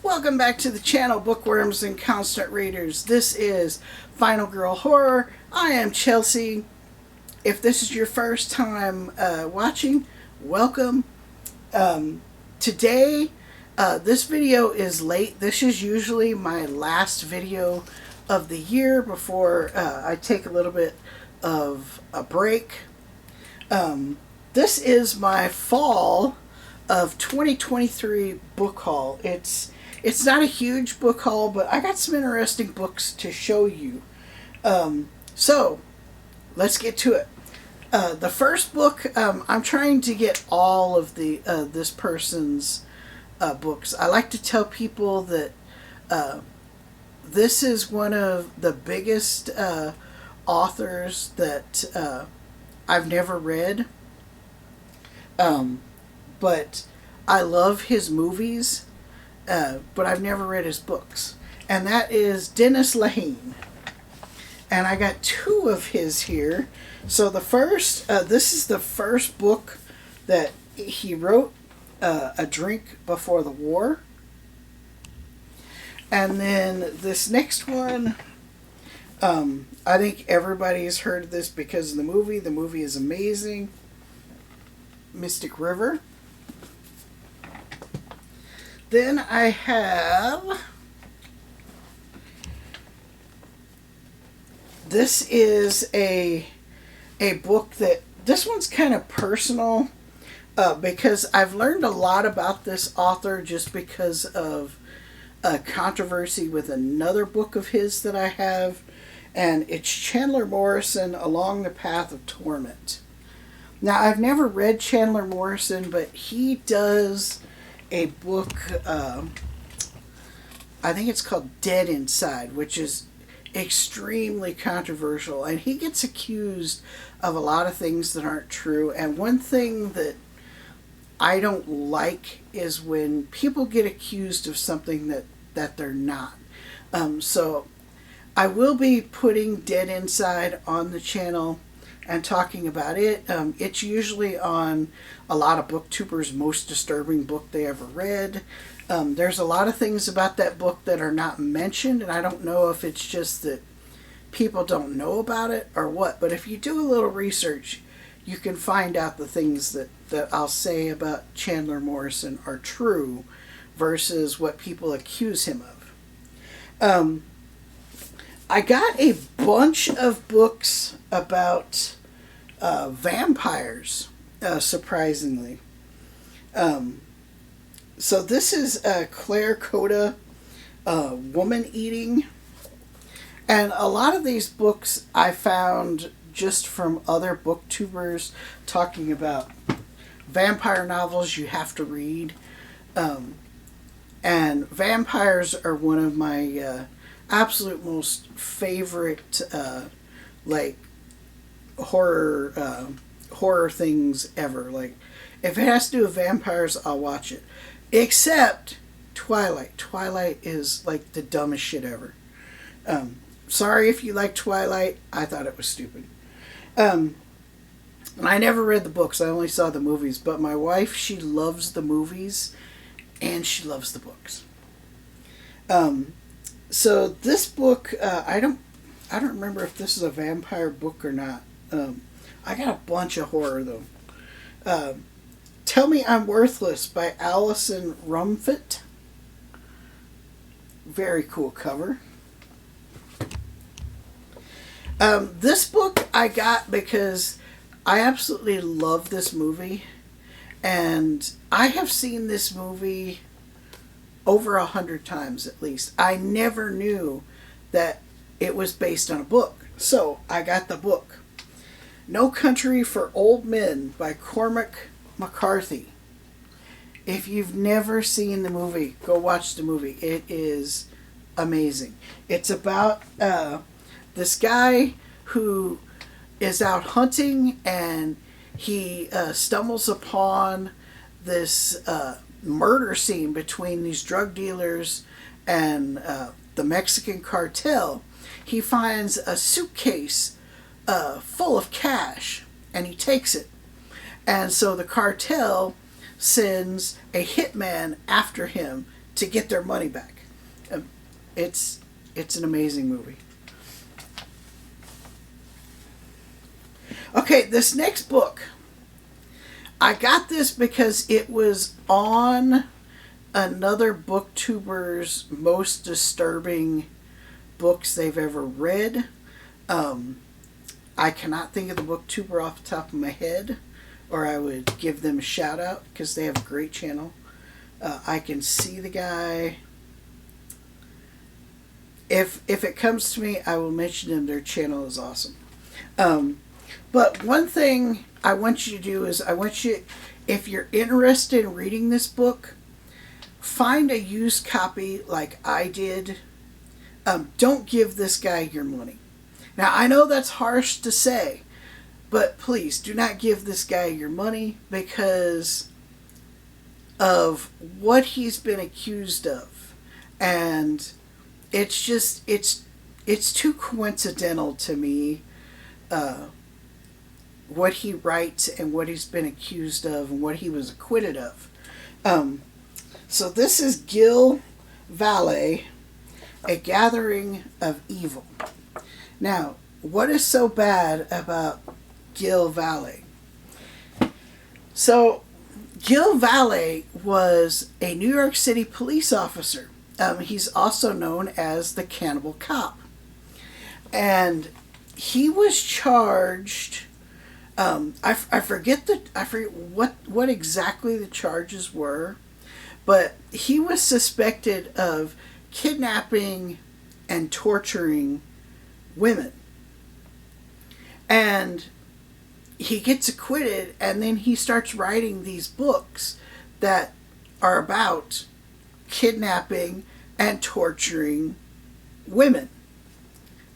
Welcome back to the channel, Bookworms and Constant Readers. This is Final Girl Horror. I am Chelsea. If this is your first time watching, welcome. Today, this video is late. This is usually my last video of the year before I take a little bit of a break. This is my fall of 2023 book haul. It's not a huge book haul, but I got some interesting books to show you. So let's get to it. The first book, I'm trying to get all of the this person's books. I like to tell people that this is one of the biggest authors that I've never read. But I love his movies, but I've never read his books. And that is Dennis Lehane. And I got two of his here. So the first, this is the first book that he wrote, A Drink Before the War. And then this next one, I think everybody's heard of this because of the movie. The movie is amazing. Mystic River. Then I have, this is a book that, this one's kind of personal because I've learned a lot about this author just because of a controversy with another book of his that I have, and it's Chandler Morrison, Along the Path of Torment. Now, I've never read Chandler Morrison, but he does a book, I think it's called Dead Inside, which is extremely controversial. And he gets accused of a lot of things that aren't true. And one thing that I don't like is when people get accused of something that they're not. So I will be putting Dead Inside on the channel and talking about it. It's usually on a lot of booktubers' most disturbing book they ever read. There's a lot of things about that book that are not mentioned, and I don't know if it's just that people don't know about it or what, but if you do a little research, you can find out the things that I'll say about Chandler Morrison are true versus what people accuse him of. I got a bunch of books about vampires, surprisingly. So this is Claire Coda, Woman Eating. And a lot of these books I found just from other booktubers talking about vampire novels you have to read. And vampires are one of my absolute most favorite like horror things ever. Like, if it has to do with vampires, I'll watch it. Except Twilight. Twilight is like the dumbest shit ever. Sorry if you like Twilight. I thought it was stupid. And I never read the books. I only saw the movies. But my wife, she loves the movies and she loves the books. So this book, I don't remember if this is a vampire book or not. I got a bunch of horror though. Tell Me I'm Worthless by Alison Rumfitt. Very cool cover. This book I got because I absolutely love this movie, and I have seen this movie over 100 times at least. I never knew that it was based on a book, so I got the book. No Country for Old Men by Cormac McCarthy. If you've never seen the movie, go watch the movie. It is amazing. It's about this guy who is out hunting, and he stumbles upon this murder scene between these drug dealers and the Mexican cartel. He finds a suitcase full of cash, and he takes it. And so the cartel sends a hitman after him to get their money back. Um, it's an amazing movie. Okay, this next book, I got this because it was on another booktuber's most disturbing books they've ever read. I cannot think of the booktuber off the top of my head, or I would give them a shout out because they have a great channel. I can see the guy. If it comes to me, I will mention them. Their channel is awesome. But one thing I want you to do is if you're interested in reading this book, find a used copy like I did. Don't give this guy your money. Now, I know that's harsh to say, but please do not give this guy your money because of what he's been accused of. And it's just, it's too coincidental to me, what he writes and what he's been accused of and what he was acquitted of. So this is Gil Valle, A Gathering of Evil. Now, what is so bad about Gil Valle? So, Gil Valle was a New York City police officer. He's also known as the Cannibal Cop. And he was charged, I forget what exactly the charges were, but he was suspected of kidnapping and torturing women. And he gets acquitted, and then he starts writing these books that are about kidnapping and torturing women.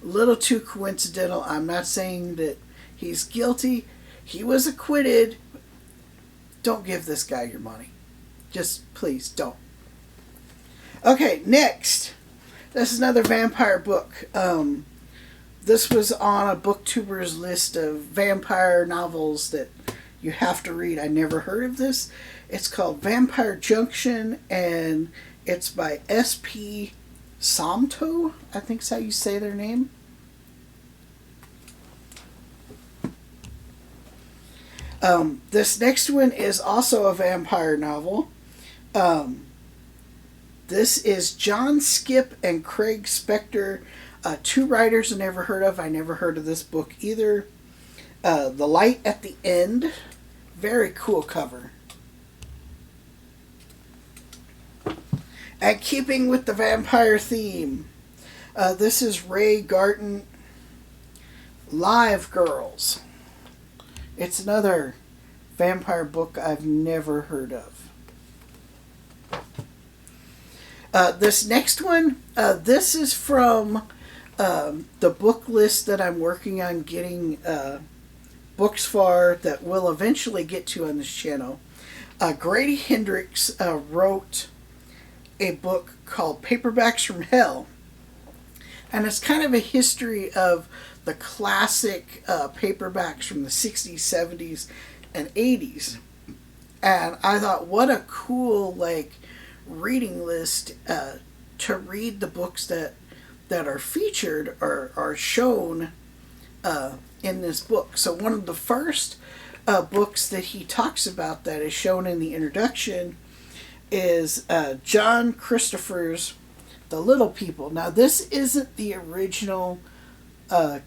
A little too coincidental. I'm not saying that he's guilty. He was acquitted. Don't give this guy your money. Just please don't. Okay, next. This is another vampire book. This was on a booktuber's list of vampire novels that you have to read. I never heard of this. It's called Vampire Junction, and it's by S.P. Somto, I think is how you say their name. This next one is also a vampire novel. This is John Skip and Craig Spector, two writers I never heard of. I never heard of this book either. The Light at the End. Very cool cover. And keeping with the vampire theme, this is Ray Garton, Live Girls. It's another vampire book I've never heard of. This next one, this is from the book list that I'm working on getting books for that we'll eventually get to on this channel. Grady Hendrix wrote a book called Paperbacks from Hell, and it's kind of a history of the classic paperbacks from the 60s, 70s, and 80s. And I thought, what a cool reading list to read the books that are featured or are shown in this book. So one of the first books that he talks about that is shown in the introduction is John Christopher's The Little People. Now, this isn't the original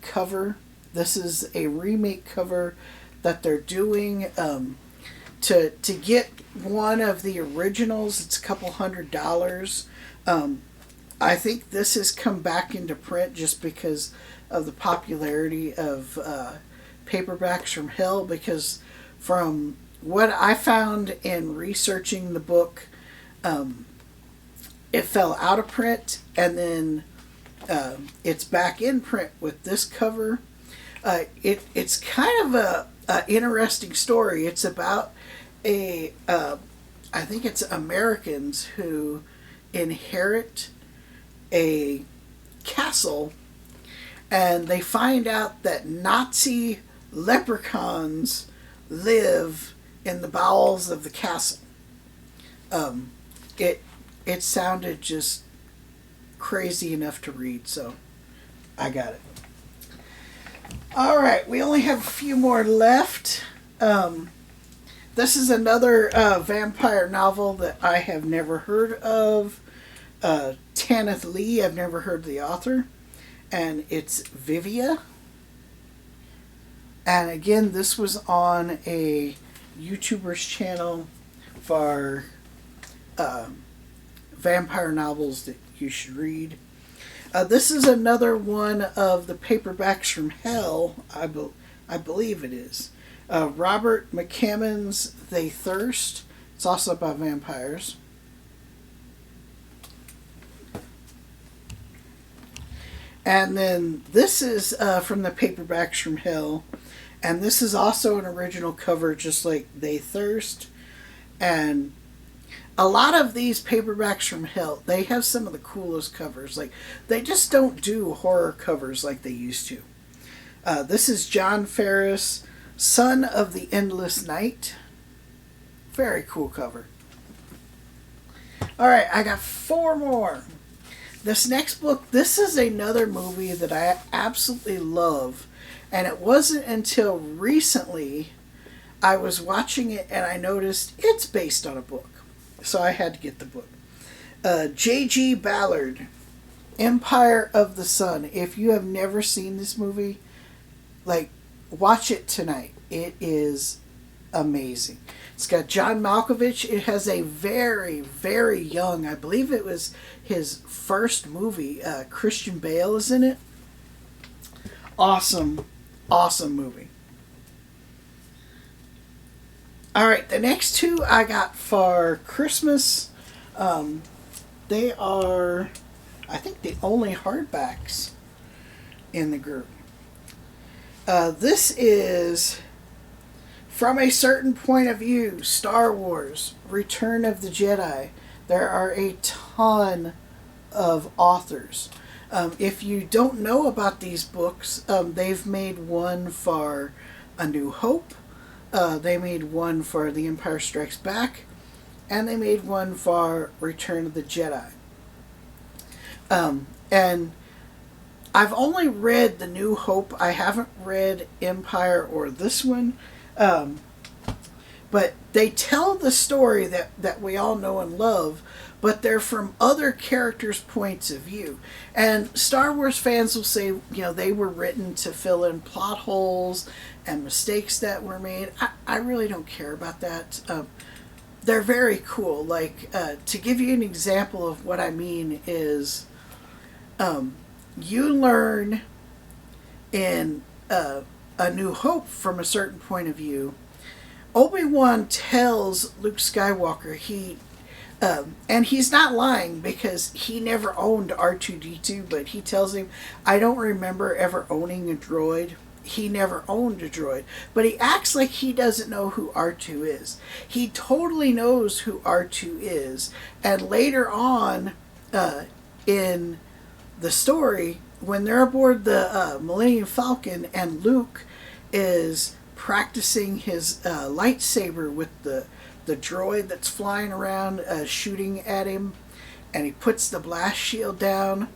cover. This is a remake cover that they're doing. To get one of the originals, it's a couple $100. I think this has come back into print just because of the popularity of Paperbacks from Hell, because from what I found in researching the book, it fell out of print, and then it's back in print with this cover. It's kind of a interesting story. It's about I think it's Americans who inherit a castle, and they find out that Nazi leprechauns live in the bowels of the castle. It it sounded just crazy enough to read, so I got it. All right, we only have a few more left. This is another vampire novel that I have never heard of. Tanith Lee, I've never heard the author, and it's Vivia. And again, this was on a YouTuber's channel for vampire novels that you should read. This is another one of the paperbacks from hell, I believe it is. Robert McCammon's They Thirst. It's also about vampires. And then this is from the paperbacks from hell. And this is also an original cover, just like They Thirst. And a lot of these paperbacks from hell, they have some of the coolest covers. Like, they just don't do horror covers like they used to. This is John Ferris, Son of the Endless Night. Very cool cover. Alright, I got 4 more. This next book, this is another movie that I absolutely love. And it wasn't until recently I was watching it and I noticed it's based on a book. So I had to get the book. J.G. Ballard, Empire of the Sun. If you have never seen this movie, like, watch it tonight. It is amazing. It's got John Malkovich. It has a very, very young, I believe it was his first movie. Christian Bale is in it. Awesome, awesome movie. Alright, the next 2 I got for Christmas. They are, I think, the only hardbacks in the group. This is From a Certain Point of View, Star Wars, Return of the Jedi. There are a ton of authors. If you don't know about these books, they've made one for A New Hope. They made one for The Empire Strikes Back, and they made one for Return of the Jedi. And I've only read The New Hope. I haven't read Empire or this one. But they tell the story that we all know and love, but they're from other characters' points of view. And Star Wars fans will say, they were written to fill in plot holes and mistakes that were made. I really don't care about that. They're very cool. Like, to give you an example of what I mean is, you learn in A New Hope from a certain point of view. Obi-Wan tells Luke Skywalker, and he's not lying because he never owned R2-D2, but he tells him, I don't remember ever owning a droid. He never owned a droid, but he acts like he doesn't know who R2 is. He totally knows who R2 is, and later on in the story, when they're aboard the Millennium Falcon and Luke is practicing his lightsaber with the droid that's flying around shooting at him, and he puts the blast shield down,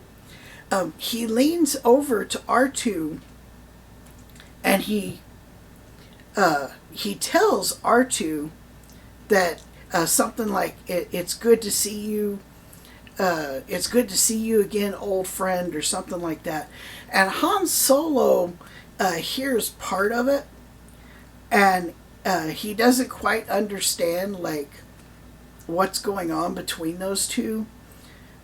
he leans over to R2 and he tells R2 that something like, it's good to see you, it's good to see you again, old friend, or something like that. And Han Solo hears part of it, and he doesn't quite understand like what's going on between those two.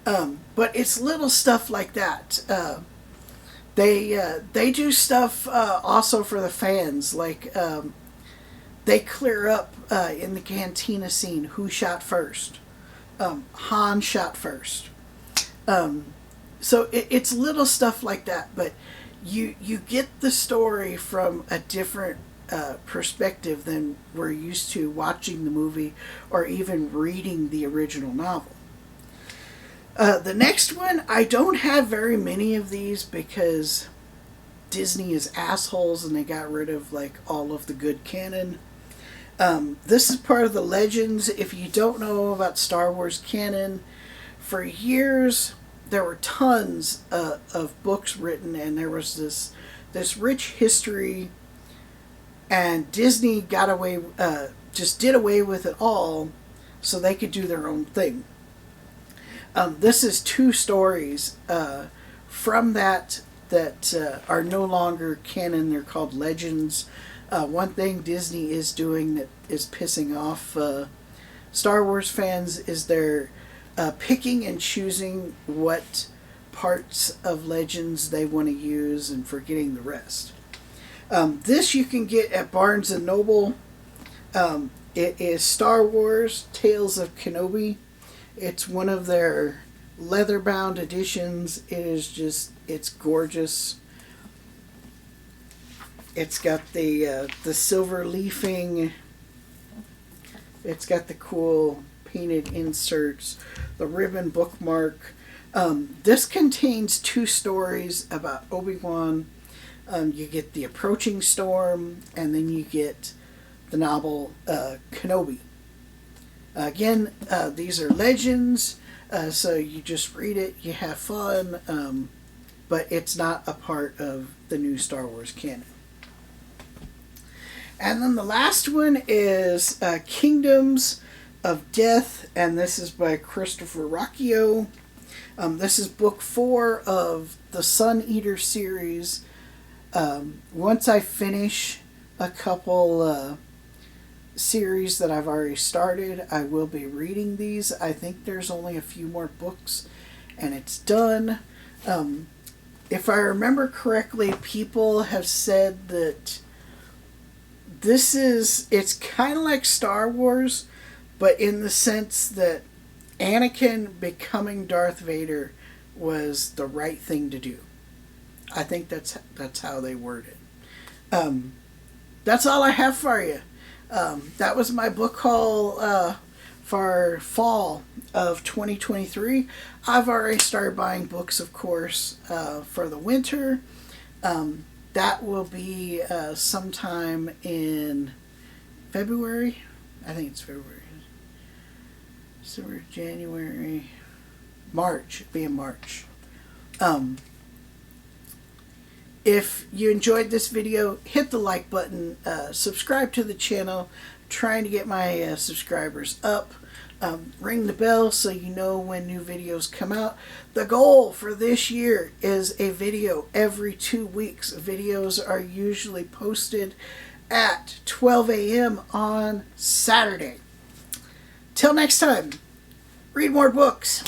But it's little stuff like that. They do stuff also for the fans, like they clear up in the cantina scene who shot first. Han shot first. So it's little stuff like that, but you get the story from a different perspective than we're used to watching the movie or even reading the original novel. The next one, I don't have very many of these because Disney is assholes and they got rid of like all of the good canon. This is part of the Legends. If you don't know about Star Wars canon, for years there were tons of books written, and there was this rich history, and Disney got away, just did away with it all so they could do their own thing. This is two stories from that are no longer canon. They're called legends. One thing Disney is doing that is pissing off Star Wars fans is they're picking and choosing what parts of legends they want to use and forgetting the rest. This you can get at Barnes & Noble. It is Star Wars Tales of Kenobi. It's one of their leather-bound editions. It is just, it's gorgeous. It's got the silver leafing. It's got the cool painted inserts, the ribbon bookmark. This contains two stories about Obi-Wan. You get The Approaching Storm, and then you get the novel Kenobi. Again, these are legends, so you just read it, you have fun, but it's not a part of the new Star Wars canon. And then the last one is Kingdoms of Death, and this is by Christopher Rocchio. This is book 4 of the Sun Eater series. Once I finish a couple series that I've already started, I will be reading these. I think there's only a few more books and it's done. If I remember correctly, people have said that it's kind of like Star Wars, but in the sense that Anakin becoming Darth Vader was the right thing to do. I think that's how they word it. That's all I have for you. That was my book haul for fall of 2023. I've already started buying books, of course, for the winter. That will be sometime in February. I think it's February. So we're January, March. It'll be in March. If you enjoyed this video, hit the like button, subscribe to the channel, trying to get my subscribers up, ring the bell so you know when new videos come out. The goal for this year is a video every 2 weeks. Videos are usually posted at 12 a.m. on Saturday. Till next time, read more books.